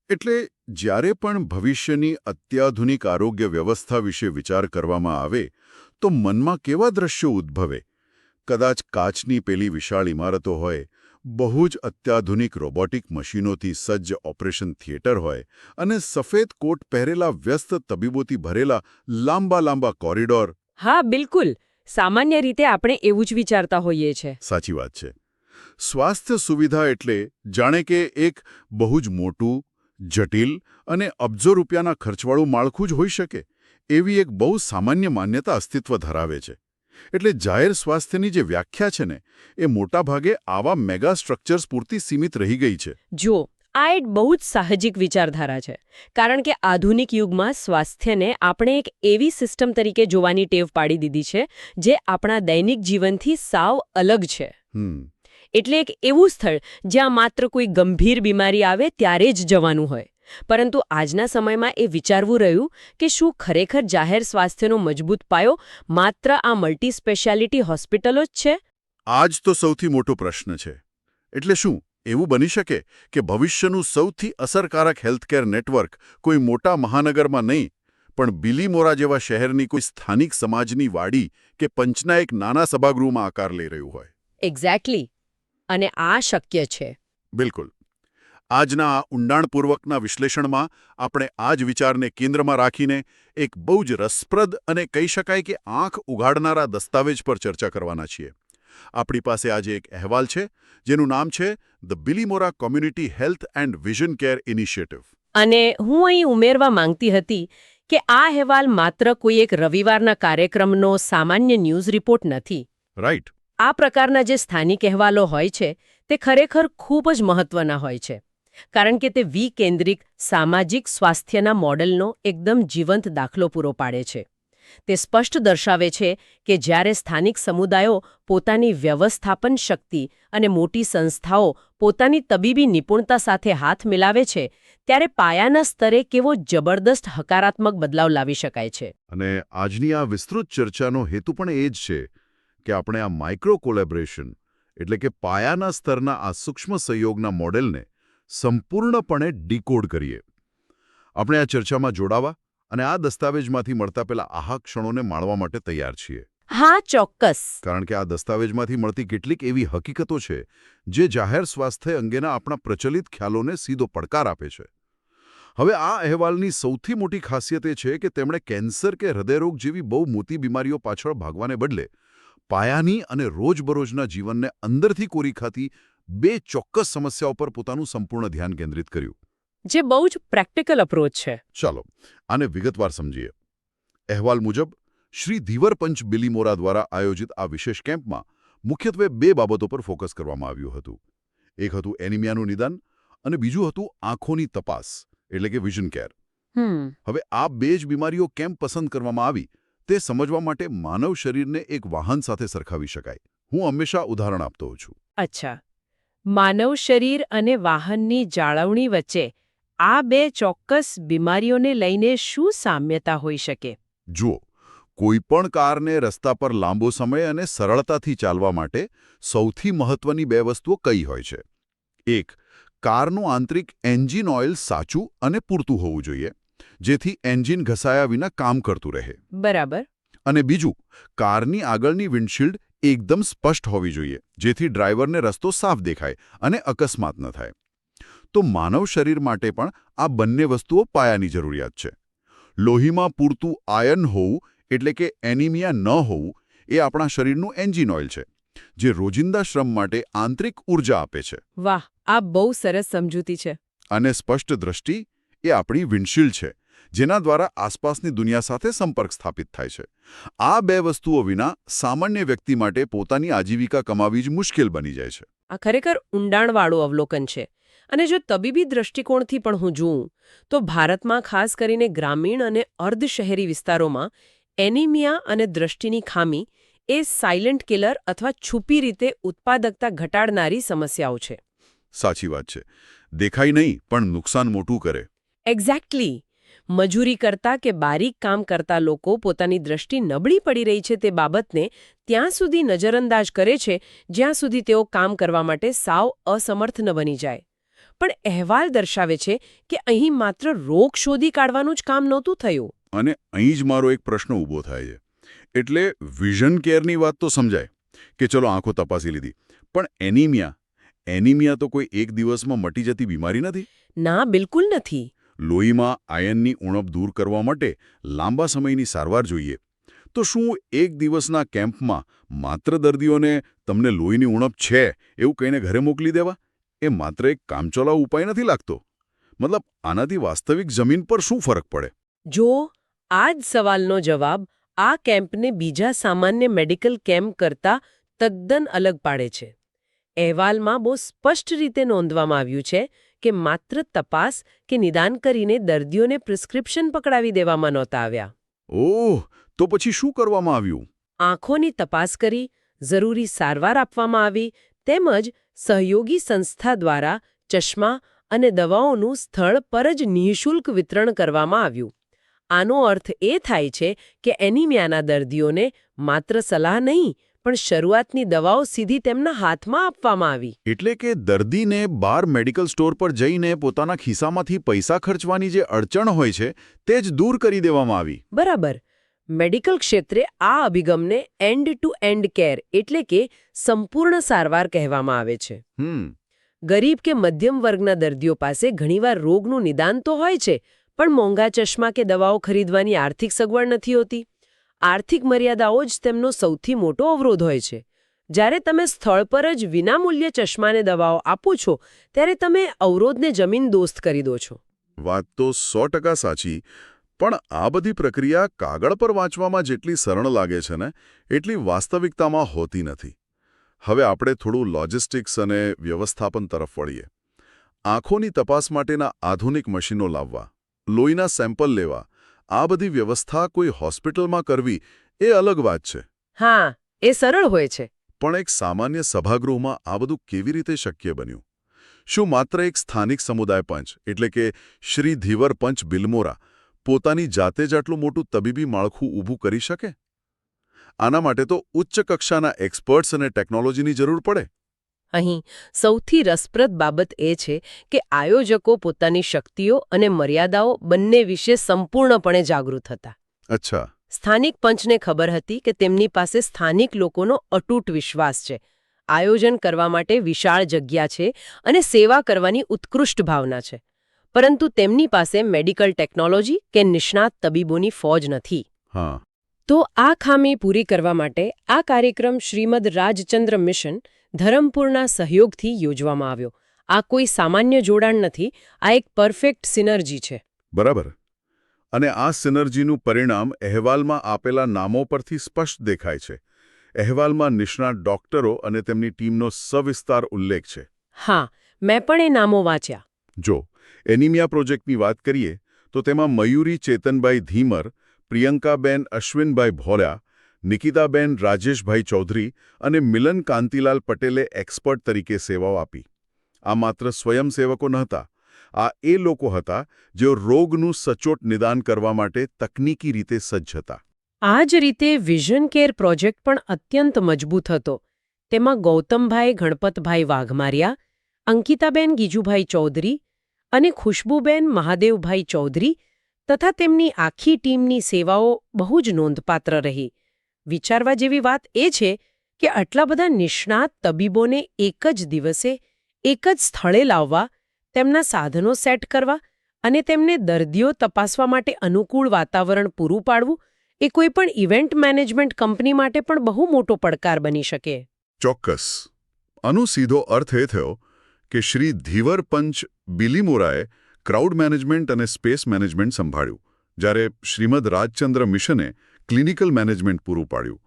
એટલે જ્યારે પણ ભવિષ્યની અત્યાધુનિક આરોગ્ય વ્યવસ્થા વિશે વિચાર કરવામાં આવે તો મનમાં કેવા દ્રશ્યો ઉદ્ભવે? કદાચ કાચની પેલી વિશાળ ઇમારતો હોય, બહુ જ અત્યાધુનિક રોબોટિક મશીનોથી સજ્જ ઓપરેશન થિયેટર હોય અને સફેદ કોટ પહેરેલા વ્યસ્ત તબીબોથી ભરેલા લાંબા લાંબા કોરિડોર. હા, બિલકુલ. સામાન્ય રીતે આપણે એવું જ વિચારતા હોઈએ છીએ. સાચી વાત છે. સ્વાસ્થ્ય સુવિધા એટલે જાણે કે એક બહુ જ મોટું, જટિલ અને અબજો રૂપિયાના ખર્ચવાળું માળખું જ હોઈ શકે એવી એક બહુ સામાન્ય માન્યતા અસ્તિત્વ ધરાવે છે. એટલે જાહેર સ્વાસ્થ્યની જે વ્યાખ્યા છે ને, એ મોટાભાગે આવા મેગા સ્ટ્રક્ચર્સ પૂરતી સીમિત રહી ગઈ છે. જુઓ, આ એક બહુ જ સાહજિક વિચારધારા છે, કારણ કે આધુનિક યુગમાં સ્વાસ્થ્યને આપણે એક એવી સિસ્ટમ તરીકે જોવાની ટેવ પાડી દીધી છે જે આપણા દૈનિક જીવનથી સાવ અલગ છે. એટલે એક એવું સ્થળ જ્યાં માત્ર કોઈ ગંભીર બીમારી આવે ત્યારે જ જવાનું હોય. પરંતુ આજના સમયમાં એ વિચારવું રહ્યું કે શું ખરેખર જાહેર સ્વાસ્થ્યનો મજબૂત પાયો માત્ર આ મલ્ટી સ્પેશિયાલિટી હોસ્પિટલો જ છે? આ જ તો સૌથી મોટો પ્રશ્ન છે. એટલે શું એવું બની શકે કે ભવિષ્યનું સૌથી અસરકારક હેલ્થકેર નેટવર્ક કોઈ મોટા મહાનગરમાં નહીં, પણ બિલીમોરા જેવા શહેરની કોઈ સ્થાનિક સમાજની વાડી કે પંચના એક નાના સભાગૃહમાં આકાર લઈ રહ્યું હોય? એક્ઝેક્ટલી. અને આ શક્ય છે. બિલકુલ. આજના આ ઊંડાણપૂર્વકના વિશ્લેષણમાં આપણે આ જ વિચારને કેન્દ્રમાં રાખીને એક બહુ જ રસપ્રદ અને કહી શકાય કે આંખ ઉઘાડનારા દસ્તાવેજ પર ચર્ચા કરવાના છીએ. આપણી પાસે આજે એક અહેવાલ છે જેનું નામ છે the Bilimora community health and vision care initiative. અને હું અહીં ઉમેરવા માંગતી હતી કે આ અહેવાલ માત્ર કોઈ એક રવિવારના કાર્યક્રમનો સામાન્ય ન્યૂઝ રિપોર્ટ નથી. રાઈટ. આ પ્રકારના જે સ્થાનિક અહેવાલો હોય છે તે ખરેખર ખૂબ જ મહત્વના હોય છે, કારણ કે તે વિકેન્દ્રિક સામાજિક સ્વાસ્થ્યના મોડેલનો એકદમ જીવંત દાખલો પૂરો પાડે છે. તે સ્પષ્ટ દર્શાવે છે કે જ્યારે સ્થાનિક સમુદાયો પોતાની વ્યવસ્થાપન શક્તિ અને મોટી સંસ્થાઓ પોતાની તબીબી નિપુણતા સાથે હાથ મિલાવે છે ત્યારે પાયાના સ્તરે કેવો જબરદસ્ત હકારાત્મક બદલાવ લાવી શકાય છે. અને આજની આ વિસ્તૃત ચર્ચાનો હેતુ પણ એ જ છે કે આપણે આ માઇક્રો કોલેબોરેશન એટલે કે પાયાના સ્તરના આ સૂક્ષ્મ સહયોગના મોડેલને સંપૂર્ણપણે ડીકોડ કરીએ. આપણે આ ચર્ચામાં જોડાવા અને આ દસ્તાવેજમાંથી મળતા પેલા આહા ક્ષણોને માણવા માટે તૈયાર છીએ. હા, ચોક્કસ. કારણ કે આ દસ્તાવેજમાંથી મળતી કેટલીક એવી હકીકતો છે જે જાહેર સ્વાસ્થ્ય અંગેના આપણા પ્રચલિત ખ્યાલોને સીધો પડકાર આપે છે. હવે આ અહેવાલની સૌથી મોટી ખાસિયત એ છે કે તેમણે કેન્સર કે હૃદયરોગ જેવી બહુ મોટી બીમારીઓ પાછળ ભાગવાને બદલે પાયાની અને રોજબરોજના જીવનને અંદરથી કોરી ખાતી બે ચોક્કસ સમસ્યાઓ પર પોતાનું સંપૂર્ણ ધ્યાન કેન્દ્રિત કર્યું. જે બહુ જ પ્રેક્ટિકલ અપ્રોચ છે. ચાલો આને વિગતવાર સમજીએ. અહેવાલ મુજબ શ્રી ધીવરપંચ બિલીમોરા દ્વારા આયોજિત આ વિશેષ કેમ્પમાં મુખ્યત્વે બે બાબતો પર ફોકસ કરવામાં આવ્યું હતું. એક હતું એનિમિયાનું નિદાન અને બીજું હતું આંખોની તપાસ એટલે કે વિઝન કેર. હવે આ બે જ બીમારીઓ કેમ પસંદ કરવામાં આવી તે સમજવા માટે માનવ શરીરને એક વાહન સાથે સરખાવી શકાય. હું હંમેશા ઉદાહરણ આપતો હોઉં છું. અચ્છા, માનવ શરીર અને વાહનની જાળવણી વચ્ચે આ બે ચોક્કસ બીમારીઓને લઈને શું સામ્યતા હોઈ શકે? જુઓ, કોઈપણ કારને રસ્તા પર લાંબો સમય અને સરળતાથી ચાલવા માટે સૌથી મહત્વની બે વસ્તુઓ કઈ હોય છે? એક, કારનું આંતરિક એન્જિન ઓઇલ સાચું અને પૂરતું હોવું જોઈએ, જેથી એન્જિન ઘસાયા વિના કામ કરતું રહે. બરાબર. અને બીજું, કારની આગળની વિન્ડશીલ્ડ એકદમ સ્પષ્ટ હોવી જોઈએ, જેથી ડ્રાઈવરને રસ્તો સાફ દેખાય અને અકસ્માત ન થાય. તો માનવ શરીર માટે પણ આ બંને વસ્તુઓ પાયાની જરૂરિયાત છે. લોહીમાં પૂરતું આયર્ન હોવું એટલે કે એનિમિયા ન હોવું એ આપણા શરીરનું એન્જિન ઓઇલ છે, જે રોજિંદા શ્રમ માટે આંતરિક ઊર્જા આપે છે. વાહ, આ બહુ સરસ સમજૂતી છે. અને સ્પષ્ટ દ્રષ્ટિ એ આપણી વિન્ડશીલ્ડ છે, જેના દ્વારા આસપાસની દુનિયા સાથે સંપર્ક સ્થાપિત થાય છે. આ બે વસ્તુઓ વિના સામાન્ય વ્યક્તિ માટે પોતાની આજીવિકા કમાવી જ મુશ્કેલ બની જાય છે. આ ખરેખર ઊંડાણવાળું અવલોકન છે. અને જો તબીબી દ્રષ્ટિકોણથી પણ હું જોઉં તો ભારતમાં ખાસ કરીને ગ્રામીણ અને અર્ધશહેરી વિસ્તારોમાં એનિમિયા અને દ્રષ્ટિની ખામી એ સાયલેન્ટ કિલર અથવા છુપી રીતે ઉત્પાદકતા ઘટાડનારી સમસ્યાઓ છે. સાચી વાત છે. દેખાય નહીં પણ નુકસાન મોટું કરે. એક્ઝેક્ટલી. મજૂરી કરતા કે બારીક કામ કરતા લોકો પોતાની દ્રષ્ટિ નબળી પડી રહી છે તે બાબતને ત્યાં સુધી નજરઅંદાજ કરે છે જ્યાં સુધી તેઓ કામ કરવા માટે સાવ અસમર્થ ન બની જાય. પણ અહેવાલ દર્શાવે છે કે અહીં માત્ર રોગ શોધી કાઢવાનું જ કામ નહોતું થયું. અને અહીં જ મારો એક પ્રશ્ન ઊભો થાય છે. એટલે વિઝન કેરની વાત તો સમજાય કે ચલો આંખો તપાસી લીધી, પણ એનિમિયા તો કોઈ એક દિવસમાં મટી જતી બીમારી નથી. ના, બિલકુલ નથી. લોહીમાં આયનની ઉણપ દૂર કરવા માટે લાંબા સમયની સારવાર જોઈએ. તો શું એક દિવસના કેમ્પમાં માત્ર દર્દીઓને તમને લોહીની ઉણપ છે એવું કહીને ઘરે મોકલી દેવા એ માત્ર એક કામચલાઉ ઉપાય નથી લાગતો? મતલબ આનાથી વાસ્તવિક જમીન પર શું ફરક પડે? જો આ જ સવાલનો જવાબ આ કેમ્પને બીજા સામાન્ય મેડિકલ કેમ્પ કરતાં તદ્દન અલગ પાડે છે. અહેવાલમાં બહુ સ્પષ્ટ રીતે નોંધવામાં આવ્યું છે કે માત્ર તપાસ કે નિદાન કરીને દર્દીઓને પ્રિસ્ક્રિપ્શન પકડાવી દેવામાં નહોતા આવ્યા. ઓહ, તો પછી શું કરવામાં આવ્યું? આંખોની તપાસ કરી, જરૂરી સારવાર આપવામાં આવી, તેમજ સહયોગી સંસ્થા દ્વારા ચશ્મા અને દવાઓનું સ્થળ પર જ નિઃશુલ્ક વિતરણ કરવામાં આવ્યું. આનો અર્થ એ થાય છે કે એનિમિયાના દર્દીઓને માત્ર સલાહ નહીં, પણ શરૂઆતની દવાઓ સીધી તેમના હાથમાં આપવામાં આવી. એટલે કે દર્દીને બહાર મેડિકલ સ્ટોર પર જઈને પોતાના ખિસ્સામાંથી પૈસા ખર્ચવાની જે અડચણ હોય છે તે જ દૂર કરી દેવામાં આવી. બરાબર. મેડિકલ ક્ષેત્રે આ અભિગમને એન્ડ ટુ એન્ડ કેર એટલે કે સંપૂર્ણ સારવાર કહેવામાં આવે છે. ગરીબ કે મધ્યમ વર્ગના દર્દીઓ પાસે ઘણીવાર રોગનું નિદાન તો હોય છે, પણ મોંઘા ચશ્મા કે દવાઓ ખરીદવાની આર્થિક સગવડ નથી હોતી. આર્થિક મર્યાદાઓ જ તેમનો સૌથી મોટો અવરોધ હોય છે. જ્યારે તમે સ્થળ પર જ વિનામૂલ્યે ચશ્માને દવાઓ આપો છો, ત્યારે તમે અવરોધને જમીનદોસ્ત કરી દો છો. વાત તો 100% સાચી. પણ આ બધી પ્રક્રિયા કાગળ પર વાંચવામાં જેટલી સરળ લાગે છે ને, એટલી વાસ્તવિકતામાં હોતી નથી. હવે આપણે થોડું લોજિસ્ટિક્સ અને વ્યવસ્થાપન તરફ વળીએ. આંખોની તપાસ માટેના આધુનિક મશીનો લાવવા, લોહીના સેમ્પલ લેવા, આ બધી વ્યવસ્થા કોઈ હોસ્પિટલમાં કરવી એ અલગ વાત છે. હા, એ સરળ હોય છે. પણ એક સામાન્ય સભાગૃહમાં આ બધું કેવી રીતે શક્ય બન્યું? શું માત્ર એક સ્થાનિક સમુદાય પંચ એટલે કે શ્રી ધીવર પંચ બિલમોરા પોતાની જાતે જ આટલું મોટું તબીબી માળખું ઊભું કરી શકે? આના માટે તો ઉચ્ચ કક્ષાના એક્સપર્ટ્સ અને ટેકનોલોજીની જરૂર પડે. અહીં સૌથી રસપ્રદ બાબત એ છે કે આયોજકો પોતાની શક્તિઓ અને મર્યાદાઓ બંને વિશે સંપૂર્ણપણે જાગૃત હતા. અચ્છા. સ્થાનિક પંચને ખબર હતી કે તેમની પાસે સ્થાનિક લોકોનો અતૂટ વિશ્વાસ છે, આયોજન કરવા માટે વિશાળ જગ્યા છે અને સેવા કરવાની ઉત્કૃષ્ટ ભાવના છે. પરંતુ તેમની પાસે મેડિકલ ટેકનોલોજી કે નિષ્ણાત તબીબોની ફોજ નથી. હા. તો આ ખામી પૂરી કરવા માટે આ કાર્યક્રમ શ્રીમદ રાજચંદ્ર મિશન ધરમપુરના સહયોગથી યોજવામાં આવ્યો. આ કોઈ સામાન્ય જોડાણ નથી, આ એક પરફેક્ટ સિનર્જી છે. બરાબર. અને આ સિનર્જીનું પરિણામ અહેવાલમાં આપેલા નામો પરથી સ્પષ્ટ દેખાય છે. અહેવાલમાં નિષ્ણાત ડોક્ટરો અને તેમની ટીમનો સવિસ્તાર ઉલ્લેખ છે. હા, મેં પણ એ નામો વાંચ્યા. જો એનિમિયા પ્રોજેક્ટની વાત કરીએ તો તેમાં મયુરી ચેતનભાઈ ધીમર, પ્રિયંકાબેન અશ્વિનભાઈ ભોળા, નિકિતાબેન રાજેશભાઈ ચૌધરી અને મિલન કાંતિલાલ પટેલે એક્સપર્ટ તરીકે સેવાઓ આપી. આ માત્ર સ્વયંસેવકો નહોતા. આ એ લોકો હતા જેઓ રોગનું સચોટ નિદાન કરવા માટે તકનીકી રીતે સજ્જ હતા. આ જ રીતે વિઝન કેર પ્રોજેક્ટ પણ અત્યંત મજબૂત હતો. તેમાં ગૌતમભાઈ ગણપતભાઈ વાઘમારિયા, અંકિતાબેન ગીજુભાઈ ચૌધરી અને ખુશ્બુબેન મહાદેવભાઈ ચૌધરી તથા તેમની આખી ટીમની સેવાઓ બહુ જ નોંધપાત્ર રહી. વિચારવા જેવી વાત એ છે કે આટલા બધા નિષ્ણાત તબીબોને એક જ દિવસે એક જ સ્થળે લાવવા, તેમના સાધનો સેટ કરવા અને તેમને દર્દીઓ તપાસવા માટે અનુકૂળ વાતાવરણ પૂરું પાડવું એ કોઈ પણ ઇવેન્ટ મેનેજમેન્ટ કંપની માટે પણ બહુ મોટો પડકાર બની શકે. ચોક્કસ. આનો સીધો અર્થ એ થયો કે શ્રી ધીવર પંચ બિલીમોરાએ ક્રાઉડ મેનેજમેન્ટ અને સ્પેસ મેનેજમેન્ટ સંભાળ્યું, જ્યારે શ્રીમદ રાજચંદ્ર મિશને ક્લિનિકલ મેનેજમેન્ટ પૂરું પાડ્યું.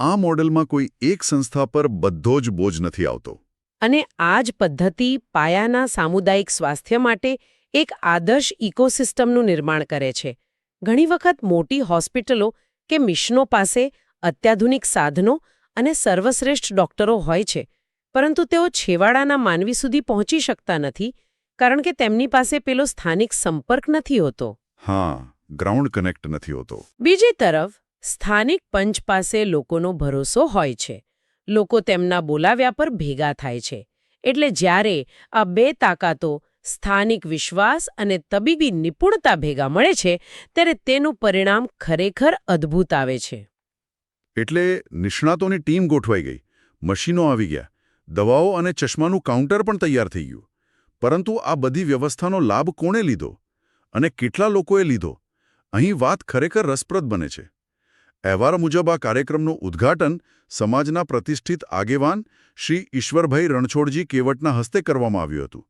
આ મોડેલમાં કોઈ એક સંસ્થા પર બધો જ બોજ નથી આવતો. અને આ જ પદ્ધતિ પાયાના સામુદાયિક સ્વાસ્થ્ય માટે એક આદર્શ ઇકોસિસ્ટમનું નિર્માણ કરે છે. ઘણી વખત મોટી હોસ્પિટલો કે મિશનો પાસે અત્યાધુનિક સાધનો અને સર્વશ્રેષ્ઠ ડોક્ટરો હોય છે, પરંતુ તેઓ છેવાડાના માનવી સુધી પહોંચી શકતા નથી કારણ કે તેમની પાસે પેલો સ્થાનિક સંપર્ક નથી હોતો. હા, ગ્રાઉન્ડ કનેક્ટ નથી હોતો. બીજી તરફ સ્થાનિક પંચ પાસે લોકોનો ભરોસો હોય છે. લોકો તેમના બોલાવ્યા પર ભેગા થાય છે. એટલે જ્યારે આ બે તાકાતો સ્થાનિક વિશ્વાસ અને તબીબી નિપુણતા ભેગા મળે છે ત્યારે તેનું પરિણામ ખરેખર અદ્ભુત આવે છે. એટલે નિષ્ણાતોની ટીમ ગોઠવાઈ ગઈ, મશીનો આવી ગયા, દવાઓ અને ચશ્માનું કાઉન્ટર પણ તૈયાર થઈ ગયું. પરંતુ આ બધી વ્યવસ્થાનો લાભ કોણે લીધો અને કેટલા લોકોએ લીધો? અહીં વાત ખરેખર રસપ્રદ બને છે. અહેવાલ મુજબ આ કાર્યક્રમનું ઉદ્ઘાટન સમાજના પ્રતિષ્ઠિત આગેવાન શ્રી ઈશ્વરભાઈ રણછોડજી કેવટના હસ્તે કરવામાં આવ્યું હતું.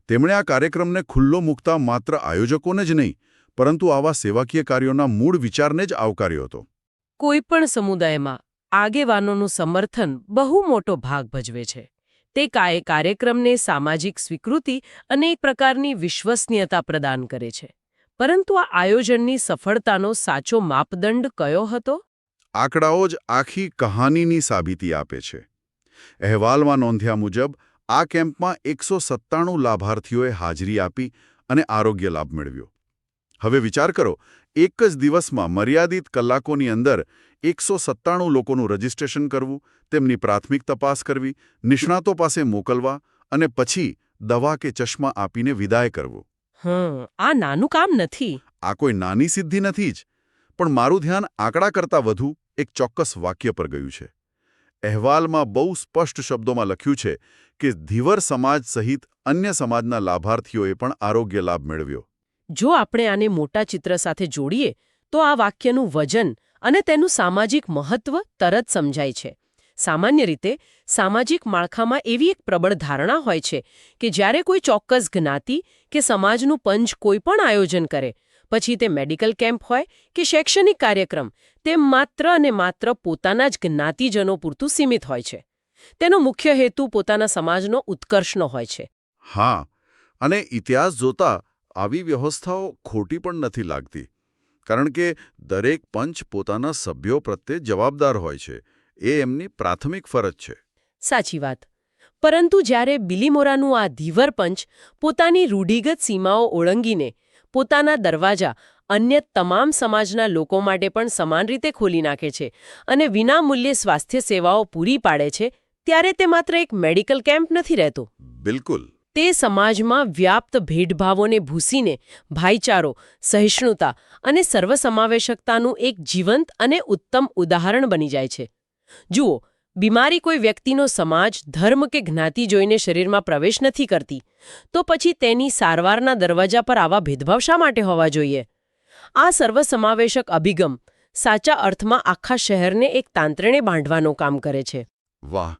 તેમણે આ કાર્યક્રમને ખુલ્લો મૂકતા માત્ર આયોજકોને જ નહીં, પરંતુ આવા સેવાકીય કાર્યોના મૂળ વિચારને જ આવકાર્યો હતો. કોઈપણ સમુદાયમાં આગેવાનોનું સમર્થન બહુ મોટો ભાગ ભજવે છે. તે કાર્યક્રમને સામાજિક સ્વીકૃતિ અને એક પ્રકારની વિશ્વસનીયતા પ્રદાન કરે છે. પરંતુ આ આયોજનની સફળતાનો સાચો માપદંડ કયો હતો? આંકડાઓ જ આખી કહાનીની સાબિતી આપે છે. અહેવાલમાં નોંધ્યા મુજબ આ કેમ્પમાં 197 લાભાર્થીઓએ હાજરી આપી અને આરોગ્ય લાભ મેળવ્યો. હવે વિચાર કરો, એક જ દિવસમાં મર્યાદિત કલાકોની અંદર 197 લોકોનું રજીસ્ટ્રેશન કરવું, તેમની પ્રાથમિક તપાસ કરવી, નિષ્ણાતો પાસે મોકલવા અને પછી દવા કે ચશ્મા આપીને વિદાય કરવું. આ નાનું કામ નથી. આ કોઈ નાની સિદ્ધિ નથી જ. પણ મારું ધ્યાન આંકડા કરતાં વધુ એક ચોક્કસ વાક્ય પર ગયું છે. અહેવાલમાં બહુ સ્પષ્ટ શબ્દોમાં લખ્યું છે કે ધીવર સમાજ સહિત અન્ય સમાજના લાભાર્થીઓએ પણ આરોગ્ય લાભ મેળવ્યો. જો આપણે આને મોટા ચિત્ર સાથે જોડીએ તો આ વાક્યનું વજન અને તેનું સામાજિક મહત્વ તરત સમજાય છે. સામાન્ય રીતે સામાજિક માળખામાં એવી એક પ્રબળ ધારણા હોય છે કે જ્યારે કોઈ ચોક્કસ જ્ઞાતિ કે સમાજનું પંચ કોઈ પણ આયોજન કરે, પછી તે મેડિકલ કેમ્પ હોય કે શૈક્ષણિક કાર્યક્રમ, તે માત્ર અને માત્ર પોતાના જ જ્ઞાતિજનો પૂરતું સીમિત હોય છે. તેનો મુખ્ય હેતુ પોતાના સમાજનો ઉત્કર્ષનો હોય છે. હા, અને ઇતિહાસ જોતા આવી વ્યવસ્થાઓ ખોટી પણ નથી લાગતી. કારણ કે દરેક પંચ પોતાના સભ્યો પ્રત્યે જવાબદાર હોય છે. એ એમની પ્રાથમિક ફરજ છે. સાચી વાત. પરંતુ જ્યારે બિલીમોરાનું આ ધીવર પંચ પોતાની રૂઢિગત સીમાઓ ઓળંગીને પોતાના દરવાજા અન્ય તમામ સમાજના લોકો માટે પણ સમાન રીતે ખોલી નાખે છે અને વિનામૂલ્યે સ્વાસ્થ્ય સેવાઓ પૂરી પાડે છે, ત્યારે તે માત્ર એક મેડિકલ કેમ્પ નથી રહેતો. બિલકુલ. તે સમાજમાં વ્યાપ્ત ભેદભાવોને ભૂંસીને ભાઈચારો, સહિષ્ણુતા અને સર્વસમાવેશકતાનું એક જીવંત અને ઉત્તમ ઉદાહરણ બની જાય છે. જુઓ, બીમારી કોઈ વ્યક્તિનો સમાજ, ધર્મ કે જ્ઞાતિ જોઈને શરીરમાં પ્રવેશ નથી કરતી, તો પછી તેની સારવારના દરવાજા પર આવા ભેદભાવ શા માટે હોવા જોઈએ? આ સર્વસમાવેશક અભિગમ સાચા અર્થમાં આખા શહેરને એક તાંત્રણે બાંધવાનું કામ કરે છે. વાહ,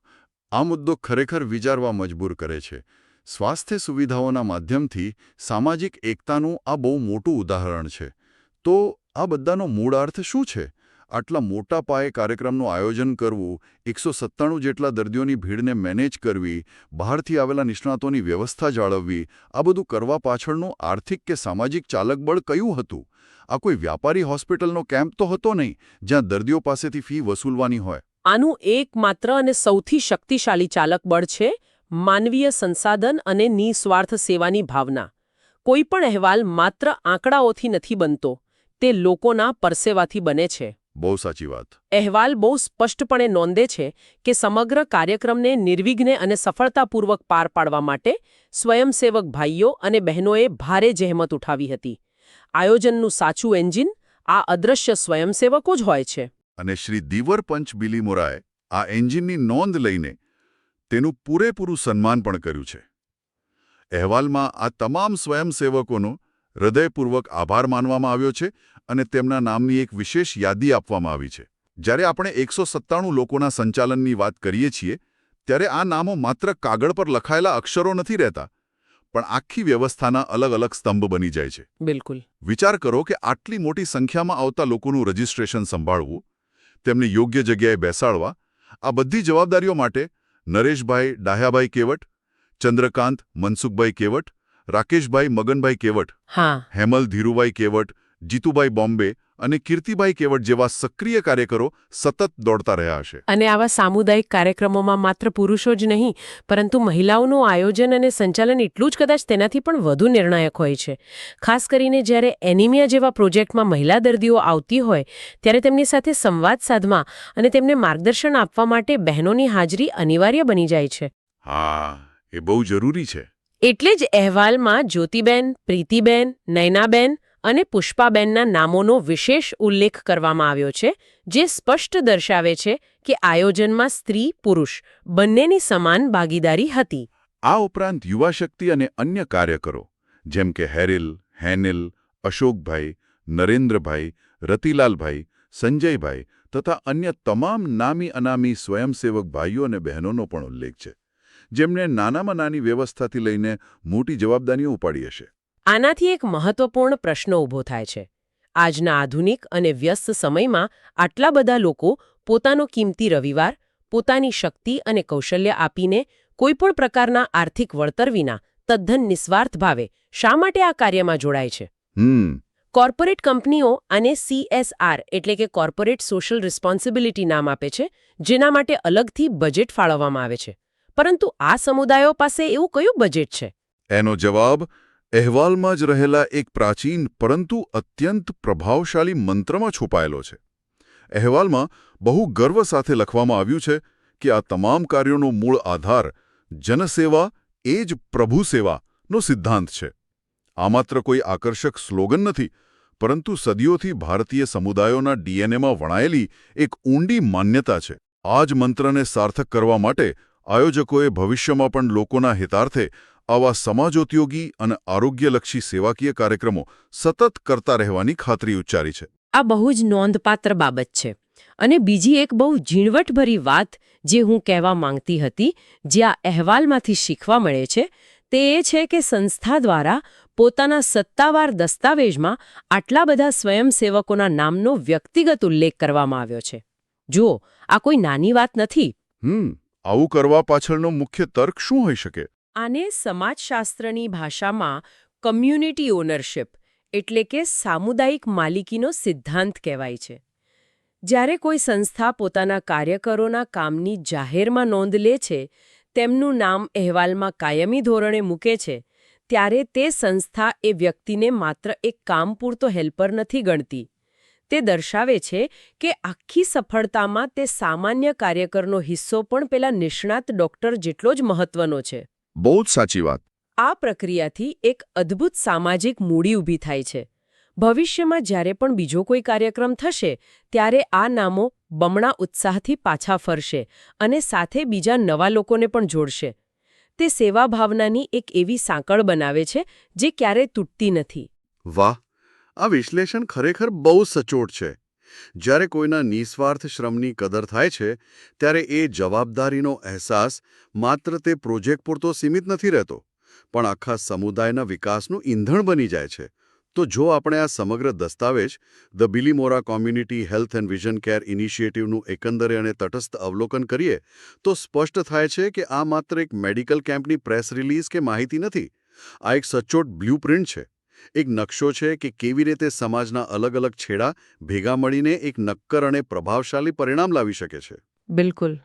આ મુદ્દો ખરેખર વિચારવા મજબૂર કરે છે. સ્વાસ્થ્ય સુવિધાઓના માધ્યમથી સામાજિક એકતાનું આ બહુ મોટું ઉદાહરણ છે. તો આ બધાનો મૂળ અર્થ શું છે? આટલા મોટા પાયે કાર્યક્રમનું આયોજન કરવું, 197 જેટલા દર્દીઓની ભીડને મેનેજ કરવી, બહારથી આવેલા નિષ્ણાતોની વ્યવસ્થા જાળવવી, આ બધું કરવા પાછળનું આર્થિક કે સામાજિક ચાલકબળ કયું હતું? આ કોઈ વ્યાપારી હોસ્પિટલનો કેમ્પ તો હતો નહીં, જ્યાં દર્દીઓ પાસેથી ફી વસૂલવાની હોય. આનું એકમાત્ર અને સૌથી શક્તિશાળી ચાલકબળ છે માનવીય સંસાધન અને નિસ્વાર્થ સેવાની ભાવના. કોઈ પણ અહેવાલ માત્ર આંકડાઓથી નથી બનતો, તે લોકોના પરસેવાથી બને છે. બહુ સાચી વાત. અહેવાલ બહુ સ્પષ્ટપણે નોંધે છે કે સમગ્ર કાર્યક્રમને નિર્વિઘ્ને અને સફળતાપૂર્વક પાર પાડવા માટે સ્વયંસેવક ભાઈઓ અને બહેનોએ ભારે જહેમત ઉઠાવી હતી. આયોજનનું સાચું એન્જિન આ અદ્રશ્ય સ્વયંસેવકો જ હોય છે. અને શ્રી ધીવર પંચ બિલીમોરાએ આ એન્જિનની નોંધ લઈને તેનું પૂરેપૂરું સન્માન પણ કર્યું છે. અહેવાલમાં આ તમામ સ્વયંસેવકોનો હૃદયપૂર્વક આભાર માનવામાં આવ્યો છે અને તેમના નામની એક વિશેષ યાદી આપવામાં આવી છે. જ્યારે આપણે 197 લોકોના સંચાલનની વાત કરીએ છીએ, ત્યારે આ નામો માત્ર કાગળ પર લખાયેલા અક્ષરો નથી રહેતા, પણ આખી વ્યવસ્થાના અલગ અલગ સ્તંભ બની જાય છે. બિલકુલ. વિચાર કરો કે આટલી મોટી સંખ્યામાં આવતા લોકોનું રજીસ્ટ્રેશન સંભાળવું, તેમને યોગ્ય જગ્યાએ બેસાડવા, આ બધી જવાબદારીઓ માટે નરેશભાઈ ડાહ્યાભાઈ કેવટ, ચંદ્રકાંત મનસુખભાઈ કેવટ, રાકેશભાઈ મગનભાઈ કેવટ, હેમલ ધીરુભાઈ કેવટ, જીતુભાઈ બોમ્બે અને કીર્તિભાઈ કેવટ જેવા સક્રિય કાર્યકરો સતત દોડતા રહ્યા હશે. અને આવા સામુદાયિક કાર્યક્રમોમાં માત્ર પુરુષો જ નહીં, પરંતુ મહિલાઓનું આયોજન અને સંચાલન એટલું જ કદાચ તેનાથી પણ વધુ નિર્ણાયક હોય છે. ખાસ કરીને જ્યારે એનિમિયા જેવા પ્રોજેક્ટમાં મહિલા દર્દીઓ આવતી હોય, ત્યારે તેમની સાથે સંવાદ સાધવા અને તેમને માર્ગદર્શન આપવા માટે બહેનોની હાજરી અનિવાર્ય બની જાય છે. હા, એ બહુ જરૂરી છે. એટલે જ અહેવાલમાં જ્યોતિબેન, પ્રીતિબેન, નયનાબેન અને પુષ્પાબેનના નામોનો વિશેષ ઉલ્લેખ કરવામાં આવ્યો છે, જે સ્પષ્ટ દર્શાવે છે કે આયોજનમાં સ્ત્રી પુરુષ બંનેની સમાન ભાગીદારી હતી. આ ઉપરાંત યુવા શક્તિ અને અન્ય કાર્યકરો જેમ કે હેરિલ, હેનિલ, અશોકભાઈ, નરેન્દ્રભાઈ, રતિલાલભાઈ, સંજયભાઈ તથા અન્ય તમામ નામી અનામી સ્વયંસેવક ભાઈઓ અને બહેનોનો પણ ઉલ્લેખ છે, જેમણે નાનામાં નાની વ્યવસ્થાથી લઈને મોટી જવાબદારીઓ ઉપાડી હશે. આનાથી એક મહત્વપૂર્ણ પ્રશ્ન ઊભો થાય છે. આજના આધુનિક અને વ્યસ્ત સમયમાં આટલા બધા લોકો પોતાનો કિંમતી રવિવાર, પોતાની શક્તિ અને કૌશલ્ય આપીને કોઈપણ પ્રકારના આર્થિક વળતર વિના તદ્દન નિસ્વાર્થ ભાવે શા માટે આ કાર્યમાં જોડાય છે? કોર્પોરેટ કંપનીઓ આને CSR એટલે કે કોર્પોરેટ સોશિયલ રિસ્પોન્સિબિલિટી નામ આપે છે, જેના માટે અલગથી બજેટ ફાળવવામાં આવે છે. પરંતુ આ સમુદાયો પાસે એવું કયું બજેટ છે? એનો જવાબ અહેવાલમાં જ રહેલા એક પ્રાચીન પરંતુ અત્યંત પ્રભાવશાળી મંત્રમાં છુપાયેલો છે. અહેવાલમાં બહુ ગર્વ સાથે લખવામાં આવ્યું છે કે આ તમામ કાર્યોનો મૂળ આધાર જનસેવા એ જ પ્રભુ સેવાનો સિદ્ધાંત છે. આ માત્ર કોઈ આકર્ષક સ્લોગન નથી, પરંતુ સદીઓથી ભારતીય સમુદાયોના DNAમાં વણાયેલી એક ઊંડી માન્યતા છે. આ જ મંત્રને સાર્થક કરવા માટે આયોજકોએ ભવિષ્યમાં પણ લોકોના હિતાર્થે આવા સમાજોપયોગી અને આરોગ્યલક્ષી સેવાકીય કાર્યક્રમો સતત કરતા રહેવાની ખાતરી ઉચ્ચારી છે. આ બહુ જ નોંધપાત્ર બાબત છે. અને બીજી એક બહુ ઝીણવટભરી વાત જે હું કહેવા માંગતી હતી, જે આ અહેવાલમાંથી શીખવા મળે છે, તે એ છે કે સંસ્થા દ્વારા પોતાના સત્તાવાર દસ્તાવેજમાં આટલા બધા સ્વયંસેવકોના નામનો વ્યક્તિગત ઉલ્લેખ કરવામાં આવ્યો છે. જુઓ, આ કોઈ નાની વાત નથી. આવું કરવા પાછળનો મુખ્ય તર્ક શું હોઈ શકે? આને સમાજશાસ્ત્રની ભાષામાં કમ્યુનિટી ઓનરશિપ એટલે કે સામુદાયિક માલિકીનો સિદ્ધાંત કહેવાય છે. જ્યારે કોઈ સંસ્થા પોતાના કાર્યકરોના કામની જાહેરમાં નોંધ લે છે, તેમનું નામ અહેવાલમાં કાયમી ધોરણે મૂકે છે, ત્યારે તે સંસ્થા એ વ્યક્તિને માત્ર એક કામ પૂરતો હેલ્પર નથી ગણતી. તે દર્શાવે છે કે આખી સફળતામાં તે સામાન્ય કાર્યકરનો હિસ્સો પણ પેલા નિષ્ણાત ડોક્ટર જેટલો જ મહત્વનો છે. બહુ જ સાચી વાત. આ પ્રક્રિયાથી એક અદ્ભુત સામાજિક મૂડી ઊભી થાય છે. ભવિષ્યમાં જ્યારે પણ બીજો કોઈ કાર્યક્રમ થશે, ત્યારે આ નામો બમણા ઉત્સાહથી પાછા ફરશે અને સાથે બીજા નવા લોકોને પણ જોડશે. તે સેવા ભાવનાની એક એવી સાંકળ બનાવે છે જે ક્યારેય તૂટતી નથી. વાહ, આ વિશ્લેષણ ખરેખર બહુ સચોટ છે. જ્યારે કોઈના નિસ્વાર્થ શ્રમની કદર થાય છે, ત્યારે એ જવાબદારીનો અહેસાસ માત્ર તે પ્રોજેક્ટ પૂરતો સીમિત નથી રહેતો, પણ આખા સમુદાયના વિકાસનું ઈંધણ બની જાય છે. તો જો આપણે આ સમગ્ર દસ્તાવેજ the Bilimora community health and vision care ઇનિશિયેટિવનું એકંદરે અને તટસ્થ અવલોકન કરીએ, તો સ્પષ્ટ થાય છે કે આ માત્ર એક મેડિકલ કેમ્પની પ્રેસ રિલીઝ કે માહિતી નથી. આ એક સચોટ બ્લ્યુપ્રિન્ટ છે. એક નકશો છે કે કેવી રીતે સમાજના અલગ અલગ છેડા ભેગા મળીને એક નક્કર અને પ્રભાવશાળી પરિણામ લાવી શકે છે. બિલકુલ.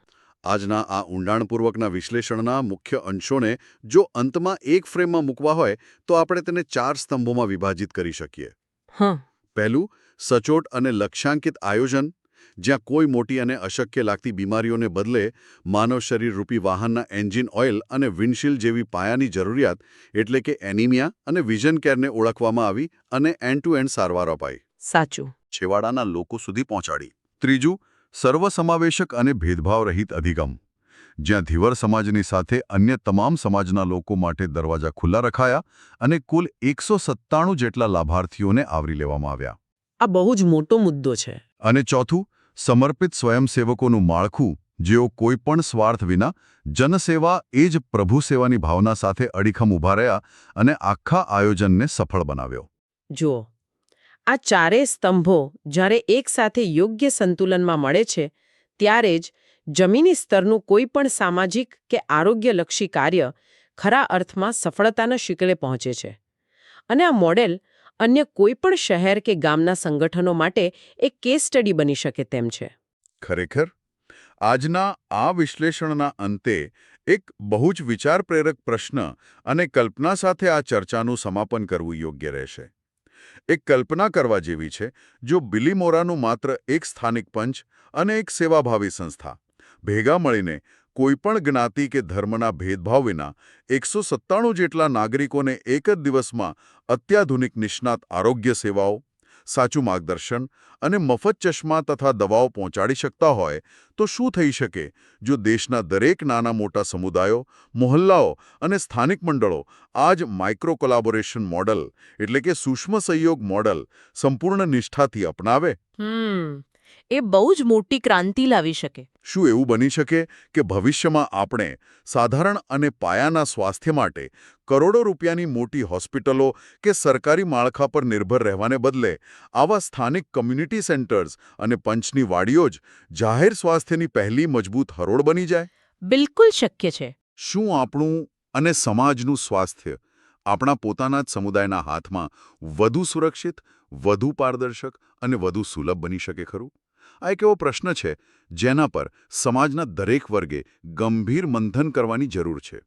આજના આ ઊંડાણપૂર્વકના વિશ્લેષણના મુખ્ય અંશોને જો અંતમાં એક ફ્રેમમાં મૂકવા હોય, તો આપણે તેને 4 સ્તંભોમાં વિભાજિત કરી શકીએ. પહેલું, સચોટ અને લક્ષ્યાંકિત આયોજન, જ્યાં કોઈ મોટી અને અશક્ય લાગતી બીમારીઓને બદલે માનવ શરીર રૂપી વાહનના એન્જિન ઓઇલ અને વિન્ડશીલ્ડ જેવી પાયાની જરૂરિયાત એટલે કે એનિમિયા અને વિઝન કેરને ઓળખવામાં આવી અને એન્ડ ટુ એન્ડ સારવાર અપાઈ. સાચું. છેવાડાના લોકો સુધી પહોંચાડી. ત્રીજું, સર્વસમાવેશક અને ભેદભાવરહિત અધિગમ, જ્યાં ધીવર સમાજની સાથે અન્ય તમામ સમાજના લોકો માટે દરવાજા ખુલ્લા રખાયા અને કુલ 197 જેટલા લાભાર્થીઓને આવરી લેવામાં આવ્યા. આ બહુ જ મોટો મુદ્દો છે. અને ચોથું, સમર્પિત સ્વયંસેવકોનું માળખું, જેઓ કોઈ પણ સ્વાર્થ વિના જનસેવા એ જ પ્રભુ સેવાની ભાવના સાથે અડીખમ ઊભા રહ્યા અને આખા આયોજનને સફળ બનાવ્યો. જુઓ, આ ચારેય સ્તંભો જ્યારે એકસાથે યોગ્ય સંતુલનમાં મળે છે, ત્યારે જ જમીની સ્તરનું કોઈ પણ સામાજિક કે આરોગ્યલક્ષી કાર્ય ખરા અર્થમાં સફળતાના શિખરે પહોંચે છે. અને આ મોડેલ અન્ય કોઈ પણ શહેર કે ગામના સંગઠનો માટે એક કેસ સ્ટડી બની શકે તેમ છે. ખરેખર, આજના આ વિશ્લેષણના અંતે એક બહુ જ વિચાર પ્રેરક પ્રશ્ન અને કલ્પના સાથે આ ચર્ચાનું સમાપન કરવું યોગ્ય રહેશે. એક કલ્પના કરવા જેવી છે, જો બિલીમોરાનું માત્ર એક સ્થાનિક પંચ અને એક સેવાભાવી સંસ્થા ભેગા મળીને કોઈપણ જ્ઞાતિ કે ધર્મના ભેદભાવ વિના 197 જેટલા નાગરિકોને એક જ દિવસમાં અત્યાધુનિક નિષ્ણાત આરોગ્ય સેવાઓ, સાચું માર્ગદર્શન અને મફત ચશ્મા તથા દવાઓ પહોંચાડી શકતા હોય તો શું થઈ શકે જો દેશના દરેક નાના મોટા સમુદાયો, મોહલ્લાઓ અને સ્થાનિક મંડળો આ જ માઇક્રો કોલાબોરેશન મોડલ એટલે કે સૂક્ષ્મ સહયોગ મોડલ સંપૂર્ણ નિષ્ઠાથી અપનાવે? એ બહુ જ મોટી ક્રાંતિ લાવી શકે. શું એવું બની શકે કે ભવિષ્યમાં આપણે સાધારણ અને પાયાના સ્વાસ્થ્ય માટે કરોડો રૂપિયાની મોટી હોસ્પિટલો કે સરકારી માળખા પર નિર્ભર રહેવાને બદલે આવા સ્થાનિક કમ્યુનિટી સેન્ટર્સ અને પંચની વાડીઓ જ જાહેર સ્વાસ્થ્યની પહેલી મજબૂત હરોળ બની જાય? બિલકુલ શક્ય છે. શું આપણું અને સમાજનું સ્વાસ્થ્ય આપણા પોતાના જ સમુદાયના હાથમાં વધુ સુરક્ષિત, વધુ પારદર્શક અને વધુ સુલભ બની શકે ખરું? આ એક એવો પ્રશ્ન છે જેના પર સમાજના દરેક વર્ગે ગંભીર મંથન કરવાની જરૂર છે.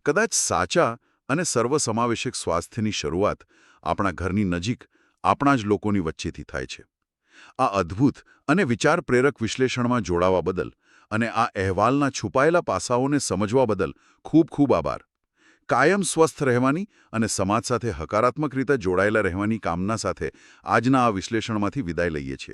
કદાચ સાચા અને સર્વસમાવેશક સ્વાસ્થ્યની શરૂઆત આપણા ઘરની નજીક, આપણા જ લોકોની વચ્ચેથી થાય છે. આ અદ્ભુત અને વિચાર પ્રેરક વિશ્લેષણમાં જોડાવા બદલ અને આ અહેવાલના છુપાયેલા પાસાઓને સમજવા બદલ ખૂબ ખૂબ આભાર. કાયમ સ્વસ્થ રહેવાની અને સમાજ સાથે હકારાત્મક રીતે જોડાયેલા રહેવાની કામના સાથે આજના આ વિશ્લેષણમાંથી વિદાય લઈએ છીએ.